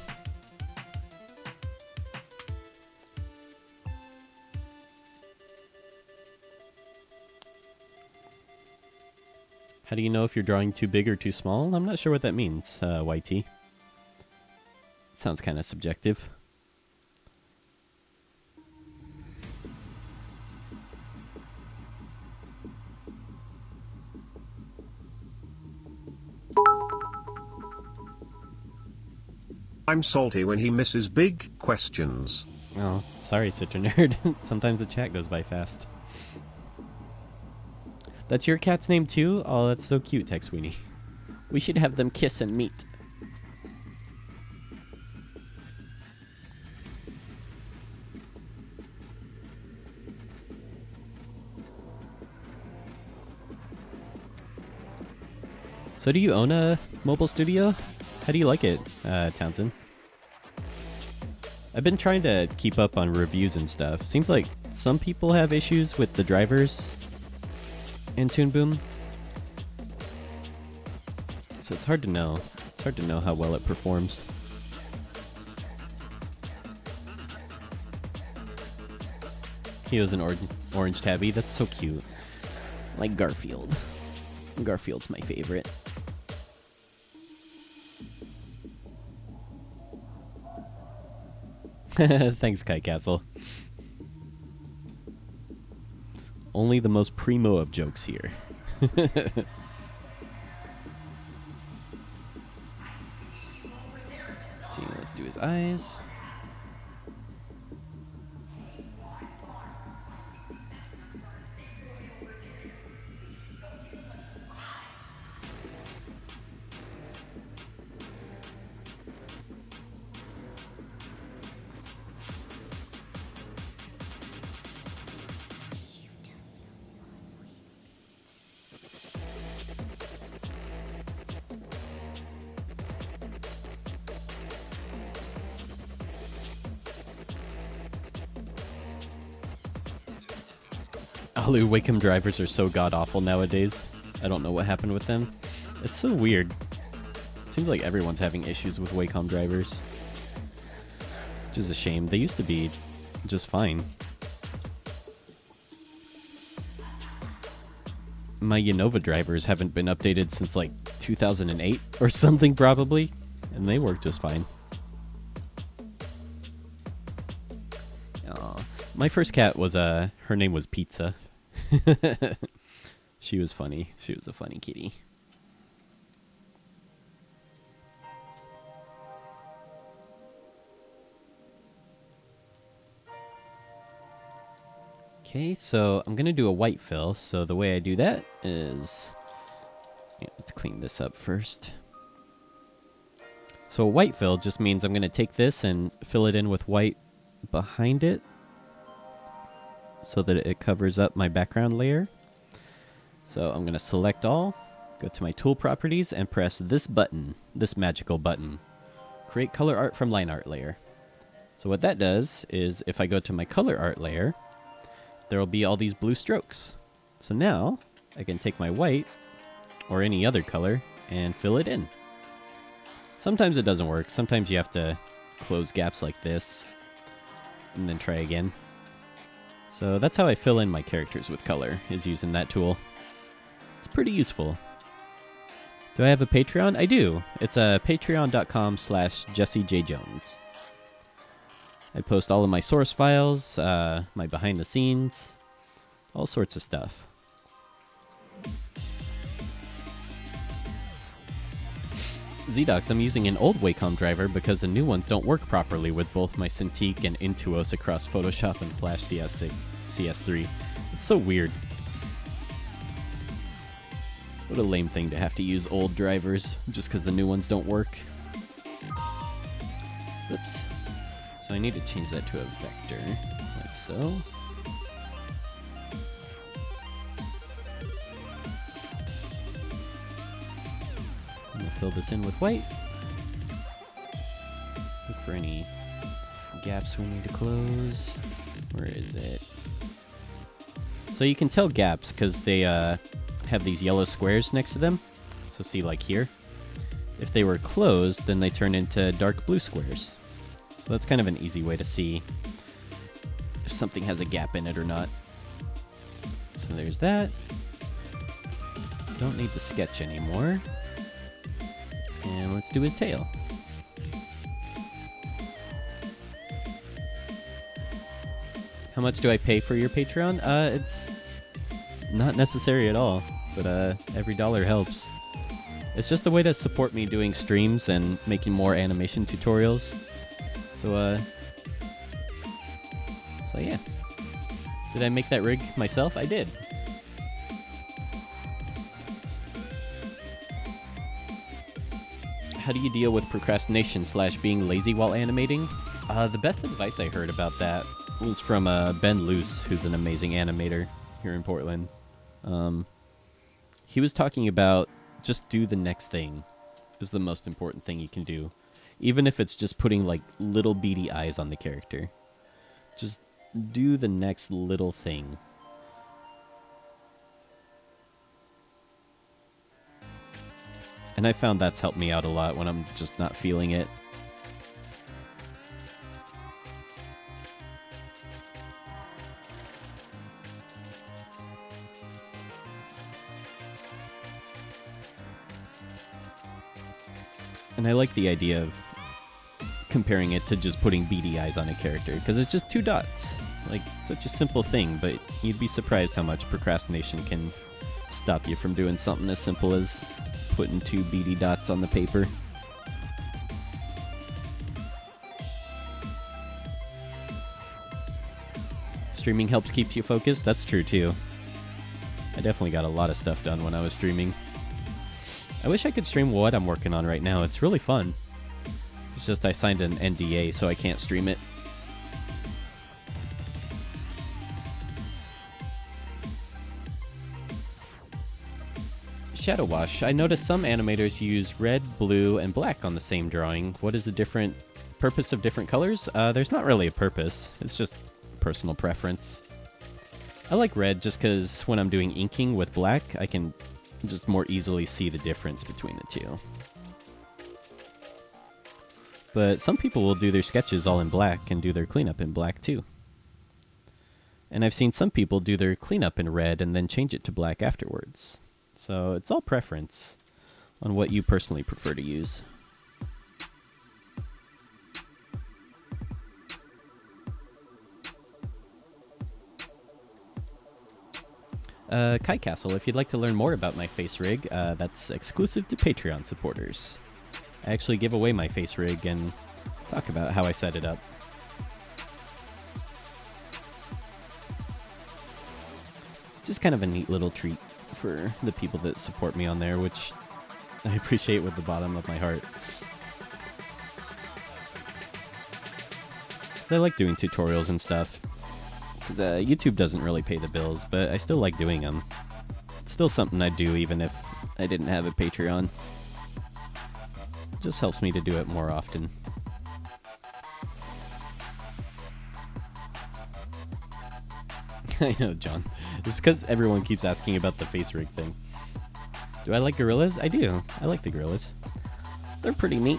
How do you know if you're drawing too big or too small? I'm not sure what that means, YT. It sounds kind of subjective. I'm salty when he misses big questions. Oh, sorry, Citronerd. Sometimes the chat goes by fast. That's your cat's name too? Oh, that's so cute, Tex Weenie. We should have them kiss and meet. So do you own a mobile studio? How do you like it, Townsend? I've been trying to keep up on reviews and stuff. Seems like some people have issues with the drivers in Toon Boom. So it's hard to know. It's hard to know how well it performs. He was an orange tabby. That's so cute. Like Garfield. Garfield's my favorite. Thanks, Kai Castle. Only the most primo of jokes here. See, let's do his eyes. Alu Wacom drivers are so god-awful nowadays. I don't know what happened with them. It's so weird. It seems like everyone's having issues with Wacom drivers. Which is a shame. They used to be just fine. My Unova drivers haven't been updated since like 2008 or something probably. And they work just fine. Aww. My first cat was, her name was Pizza. She was funny. She was a funny kitty. Okay, so I'm going to do a white fill. So the way I do that is... Yeah, let's clean this up first. So a white fill just means I'm going to take this and fill it in with white behind it, so that it covers up my background layer. So I'm going to select all, go to my tool properties, and press this button, this magical button. Create color art from line art layer. So what that does is if I go to my color art layer, there will be all these blue strokes. So now I can take my white or any other color and fill it in. Sometimes it doesn't work. Sometimes you have to close gaps like this and then try again. So that's how I fill in my characters with color, is using that tool. It's pretty useful. Do I have a Patreon? I do. It's patreon.com/JesseJJones. I post all of my source files, my behind the scenes, all sorts of stuff. Zdox, I'm using an old Wacom driver because the new ones don't work properly with both my Cintiq and Intuos across Photoshop and Flash CS3. It's so weird. What a lame thing to have to use old drivers just because the new ones don't work. Oops. So I need to change that to a vector, like so. Fill this in with white. Look for any gaps we need to close. Where is it? So you can tell gaps because they have these yellow squares next to them. So see, like here. If they were closed, then they turn into dark blue squares. So that's kind of an easy way to see if something has a gap in it or not. So there's that. Don't need the sketch anymore. And let's do his tail. How much do I pay for your Patreon? It's not necessary at all, but every dollar helps. It's just a way to support me doing streams and making more animation tutorials. So yeah. Did I make that rig myself? I did. How do you deal with procrastination / being lazy while animating? The best advice I heard about that was from Ben Luce, who's an amazing animator here in Portland. He was talking about just do the next thing is the most important thing you can do. Even if it's just putting like little beady eyes on the character. Just do the next little thing. And I found that's helped me out a lot when I'm just not feeling it. And I like the idea of comparing it to just putting beady eyes on a character, because it's just 2 dots. Like, such a simple thing, but you'd be surprised how much procrastination can stop you from doing something as simple as putting 2 beady dots on the paper. Streaming helps keep you focused? That's true too. I definitely got a lot of stuff done when I was streaming. I wish I could stream what I'm working on right now. It's really fun. It's just I signed an NDA, so I can't stream it. Shadow wash. I noticed some animators use red, blue, and black on the same drawing. What is the different purpose of different colors? There's not really a purpose. It's just personal preference. I like red just because when I'm doing inking with black, I can just more easily see the difference between the two. But some people will do their sketches all in black and do their cleanup in black too. And I've seen some people do their cleanup in red and then change it to black afterwards. So it's all preference on what you personally prefer to use. Kai Castle, if you'd like to learn more about my face rig, that's exclusive to Patreon supporters. I actually give away my face rig and talk about how I set it up. Just kind of a neat little treat for the people that support me on there, which I appreciate with the bottom of my heart. So I like doing tutorials and stuff. YouTube doesn't really pay the bills, but I still like doing them. It's still something I'd do even if I didn't have a Patreon. It just helps me to do it more often. I know, John. Just because everyone keeps asking about the face rig thing. Do I like gorillas? I do. I like the gorillas. They're pretty neat.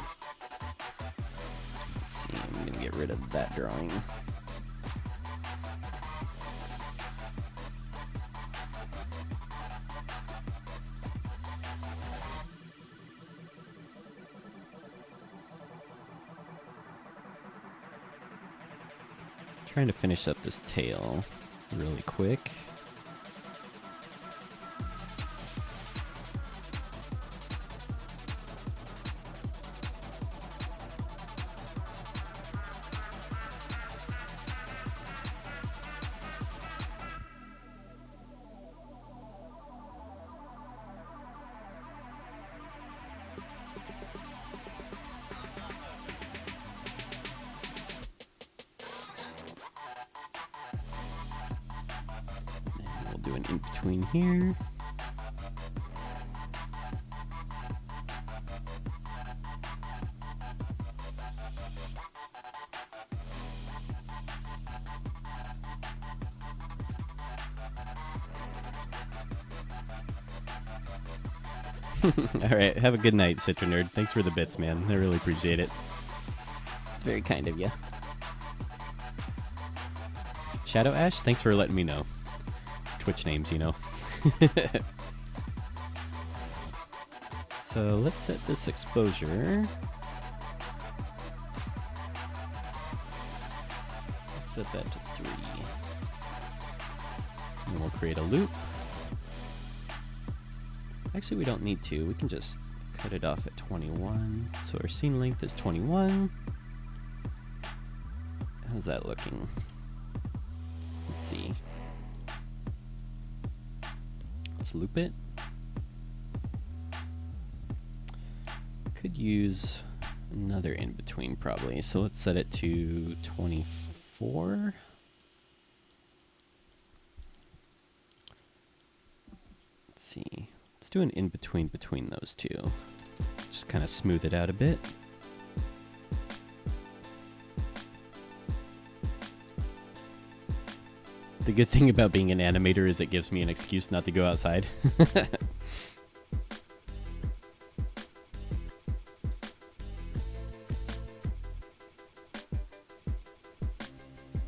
Let's see, I'm going to get rid of that drawing. Trying to finish up this tail really quick. In between here. Alright, have a good night, Citra Nerd. Thanks for the bits, man. I really appreciate it. It's very kind of you. Shadow Ash, thanks for letting me know. Twitch names, you know. So let's set this exposure. Let's set that to 3. And we'll create a loop. Actually, we don't need to. We can just cut it off at 21. So our scene length is 21. How's that looking? Let's see. Let's loop it. Could use another in between probably. So let's set it to 24. Let's see. Let's do an in between between those two. Just kind of smooth it out a bit. The good thing about being an animator is it gives me an excuse not to go outside.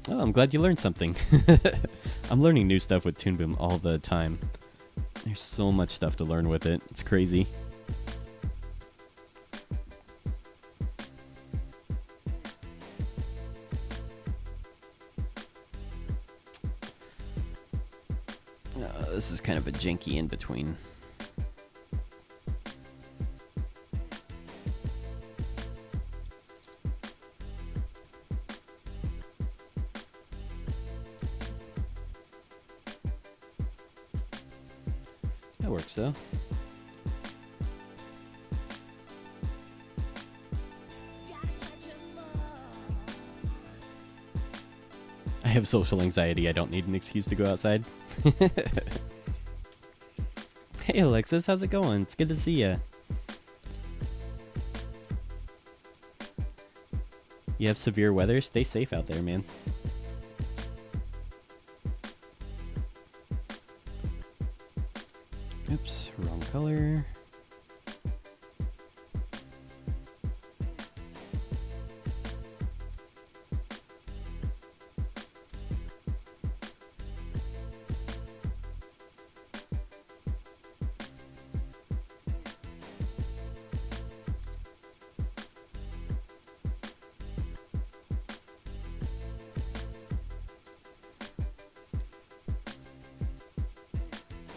Oh, I'm glad you learned something. I'm learning new stuff with Toon Boom all the time. There's so much stuff to learn with it. It's crazy. This is kind of a janky in between. That works though. I have social anxiety. I don't need an excuse to go outside. Hey Alexis, how's it going? It's good to see ya. You have severe weather? Stay safe out there, man. Oops, wrong color.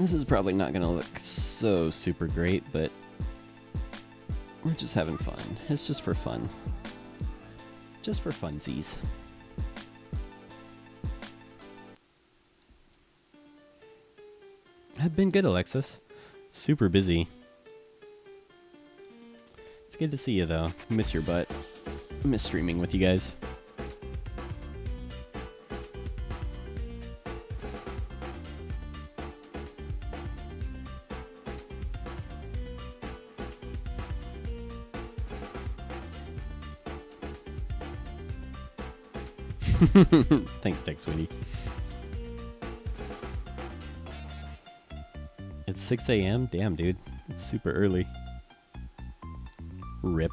This is probably not going to look so super great, but we're just having fun. It's just for fun. Just for funsies. I've been good, Alexis. Super busy. It's good to see you, though. Miss your butt. Miss streaming with you guys. Thanks, Tech Sweetie. It's 6 a.m.? Damn, dude. It's super early. Rip.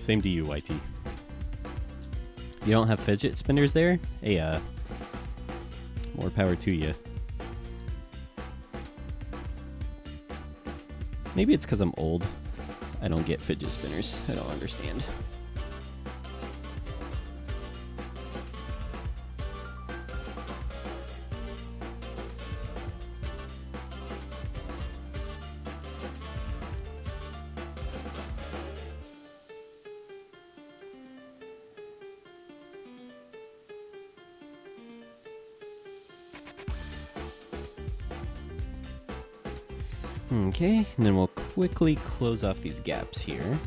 Same to you, YT. You don't have fidget spinners there? Hey, more power to you. Maybe it's because I'm old. I don't get fidget spinners. I don't understand. Okay, and then we'll quickly close off these gaps here.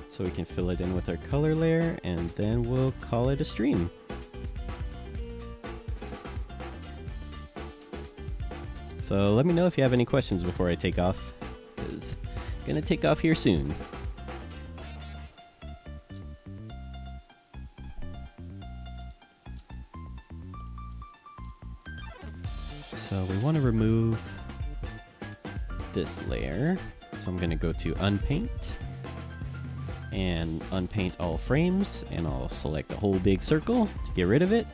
So we can fill it in with our color layer, and then we'll call it a stream. So let me know if you have any questions before I take off, because I'm gonna take off here soon. So we want to remove this layer. So I'm gonna go to Unpaint and unpaint all frames, and I'll select the whole big circle to get rid of it.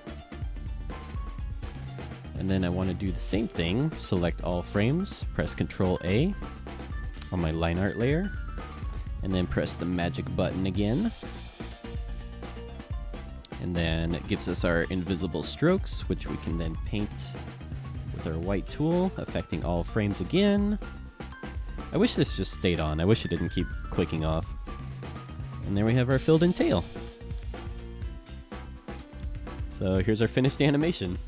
And then I want to do the same thing, select all frames, press Ctrl A on my line art layer, and then press the magic button again. And then it gives us our invisible strokes, which we can then paint with our white tool, affecting all frames again. I wish this just stayed on. I wish it didn't keep clicking off. And there we have our filled in tail. So here's our finished animation.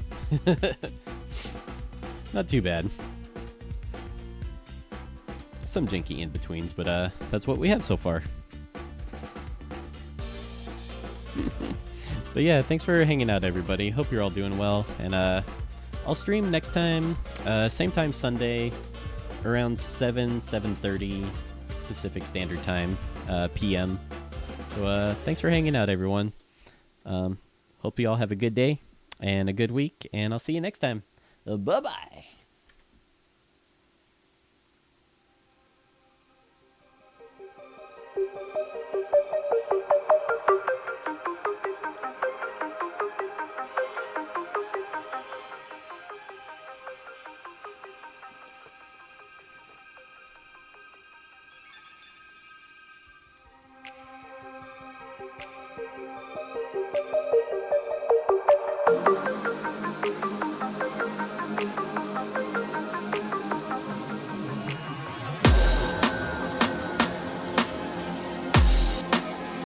Not too bad. Some janky in-betweens, but that's what we have so far. But yeah, thanks for hanging out, everybody. Hope you're all doing well. And I'll stream next time, same time Sunday, around 7:30 Pacific Standard Time, PM. So thanks for hanging out, everyone. Hope you all have a good day and a good week, and I'll see you next time. Bye-bye.